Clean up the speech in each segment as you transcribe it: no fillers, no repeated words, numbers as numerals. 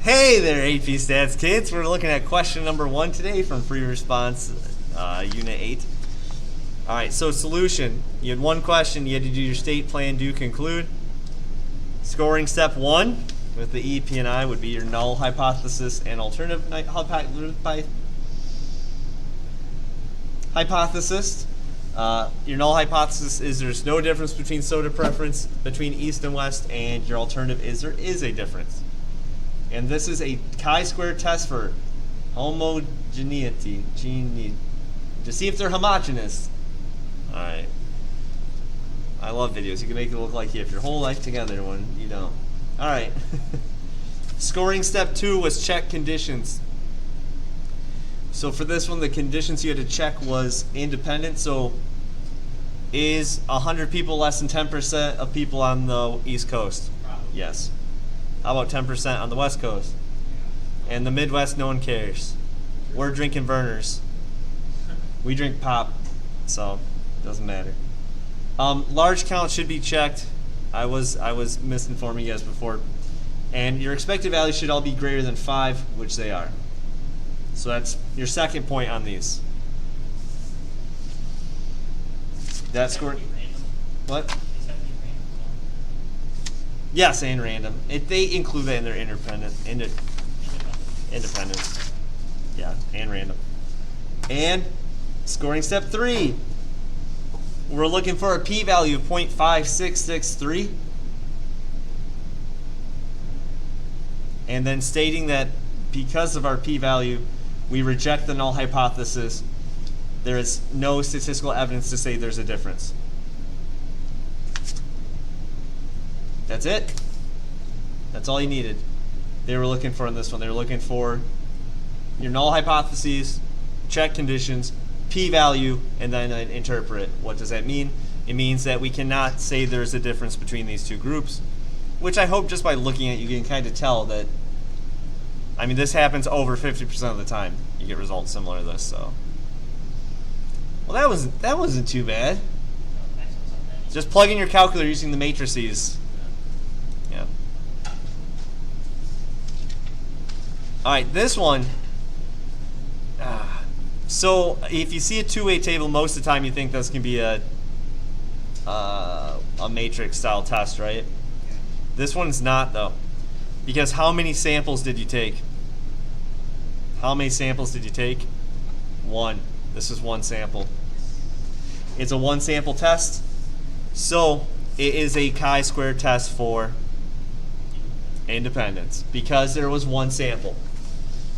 Hey there, AP Stats kids. We're looking at question number 1 today from Free Response, Unit 8. All right, so solution. You had one question. You had to do your state, plan, do, conclude. Scoring step 1 with the E, P, and I would be your null hypothesis and alternative hypothesis. Your null hypothesis is there's no difference between soda preference between East and West, and your alternative is there is a difference. And this is a chi-square test for homogeneity, to see if they're homogeneous. All right. I love videos. You can make it look like you have your whole life together when you don't. All right. Scoring step 2 was check conditions. So for this one, the conditions you had to check was independent. So is 100 people less than 10% of people on the East Coast? Probably. Yes. How about 10% on the West Coast? And the Midwest, no one cares. We're drinking burners. We drink pop, so it doesn't matter. Large count should be checked. I was misinforming you guys before. And your expected values should all be greater than 5, which they are. So that's your second point on these. That scored. What? Yes, and random. They include that in their independence. Yeah, and random. And scoring step 3. We're looking for a p-value of 0.5663. And then stating that because of our p-value, we reject the null hypothesis. There is no statistical evidence to say there's a difference. That's it. That's all you needed. They were looking for in this one. They were looking for your null hypotheses, check conditions, p-value, and then interpret. What does that mean? It means that we cannot say there's a difference between these two groups, which I hope just by looking at it, you can kind of tell that, I mean, this happens over 50% of the time. You get results similar to this, so. Well, that wasn't too bad. Just plug in your calculator using the matrices. Yeah. All right, this one. So if you see a two-way table, most of the time you think this can be a matrix style test, right? This one's not though, because how many samples did you take? How many samples did you take? 1. This is 1 sample. It's a 1 sample test, so it is a chi-square test for independence because there was 1 sample.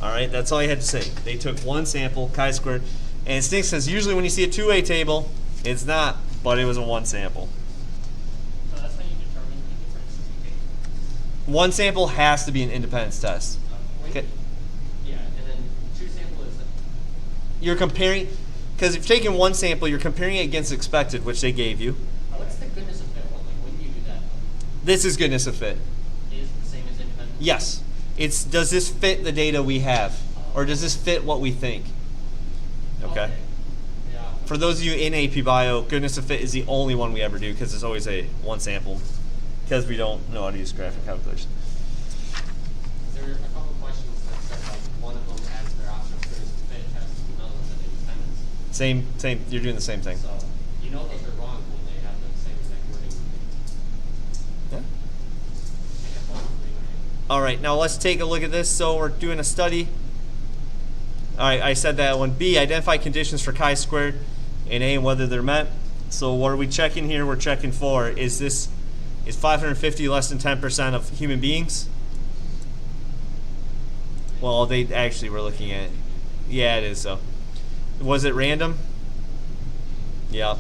All right, that's all you had to say. They took 1 sample, chi-squared, and Stink says usually when you see a two-way table, it's not, but it was a 1 sample. So that's how you determine the difference you take. 1 sample has to be an independence test. Okay. Yeah, and then 2 sample is. You're comparing, because if you're taking 1 sample, you're comparing it against expected, which they gave you. What's the goodness of fit one? Like, when do you do that? This is goodness of fit. Is it the same as independence? Yes. It's does this fit the data we have, or does this fit what we think? Okay. Yeah. For those of you in AP Bio, goodness of fit is the only one we ever do because it's always a 1 sample, because we don't know how to use graphic calculation. There are a couple of questions that said like one of them as their option of goodness of fit test, another one that independence. Same. You're doing the same thing. So you know those are wrong when they have the same exact wording. Yeah. Make a point. All right, now let's take a look at this. So we're doing a study. All right, I said that one. B, identify conditions for chi-squared, and A, whether they're met. So what are we checking here? We're checking for, is 550 less than 10% of human beings? Well, they actually were looking at, yeah, it is. So was it random? Yeah.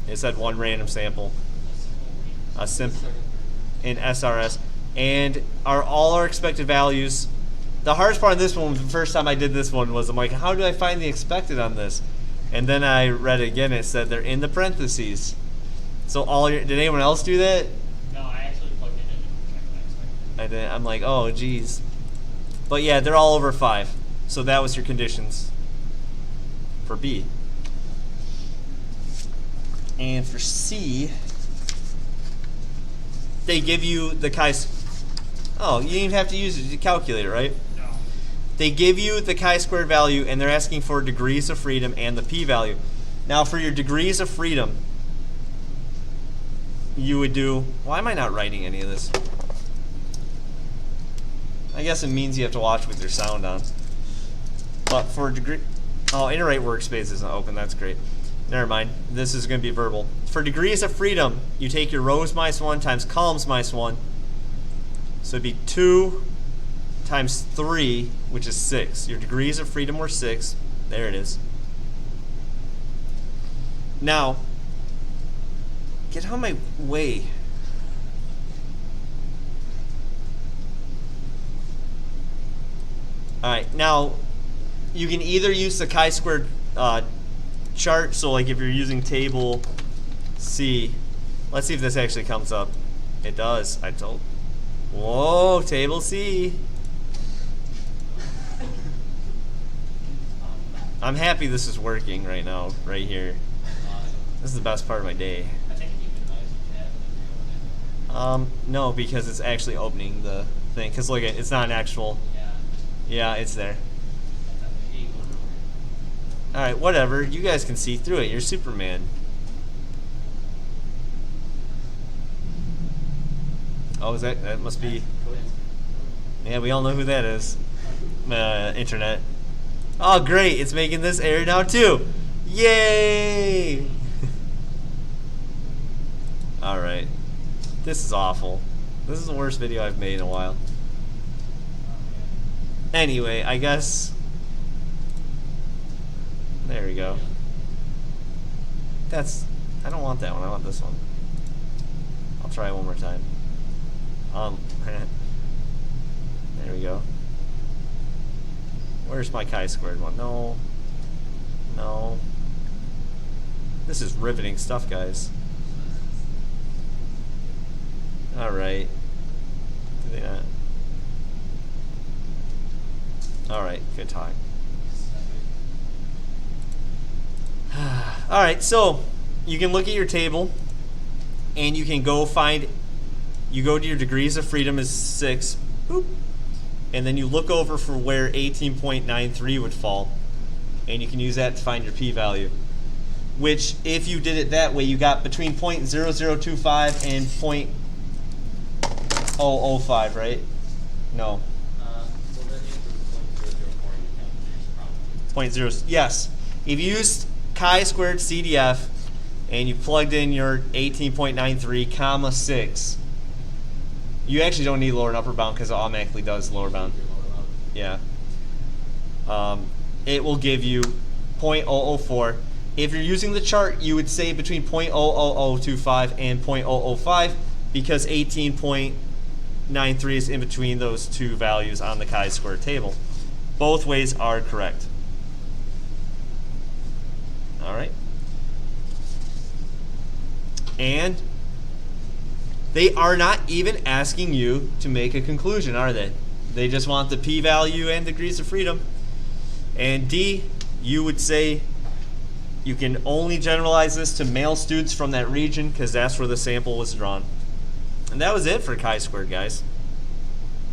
It said 1 random sample. A simple in SRS. And are all our expected values. The hardest part of this one, the first time I did this one, was I'm like, how do I find the expected on this? And then I read it again. It said they're in the parentheses. So did anyone else do that? No, I actually plugged it in and checked my expected. I did. I'm like, oh, geez. But yeah, they're all over 5. So that was your conditions for B. And for C, they give you the Oh, you didn't even have to use it to calculate it, right? No. They give you the chi-squared value, and they're asking for degrees of freedom and the p-value. Now, for your degrees of freedom, you would do... Why am I not writing any of this? I guess it means you have to watch with your sound on. But for degree... Oh, Iterate Workspace isn't open. That's great. Never mind. This is going to be verbal. For degrees of freedom, you take your rows minus 1 times columns minus 1. So it'd be 2 times 3, which is 6. Your degrees of freedom were 6. There it is. Now, get out of my way. Alright, now, you can either use the chi-squared chart, so like if you're using table C, let's see if this actually comes up. It does, I told. Whoa, table C. I'm happy this is working right now, right here. This is the best part of my day. I think you can always tab. No, because it's actually opening the thing. Because look, it's not an actual. Yeah. Yeah, it's there. That's a big one. Alright, whatever. You guys can see through it. You're Superman. Oh, is that must be... Yeah, we all know who that is. Internet. Oh, great. It's making this error now, too. Yay! Alright. This is awful. This is the worst video I've made in a while. Anyway, I guess... There we go. That's... I don't want that one. I want this one. I'll try it one more time. There we go. Where's my chi-squared one? No. No. This is riveting stuff, guys. Alright. Do they not? Alright, good talk. Alright, so you can look at your table and you can go find, you go to your degrees of freedom is 6, boop, and then you look over for where 18.93 would fall, and you can use that to find your p-value. Which, if you did it that way, you got between 0.0025 and 0.005, right? No. Well, then you have to 0.004 in your calculator, probably. 0.0, yes. If you used chi-squared CDF and you plugged in your 18.93 comma 6, you actually don't need lower and upper bound because it automatically does lower bound. Yeah. It will give you 0.004. If you're using the chart, you would say between 0.00025 and 0.005 because 18.93 is in between those two values on the chi-square table. Both ways are correct. All right. And they are not even asking you to make a conclusion, are they? They just want the p-value and degrees of freedom. And D, you would say you can only generalize this to male students from that region because that's where the sample was drawn. And that was it for chi-squared, guys.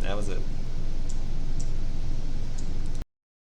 That was it.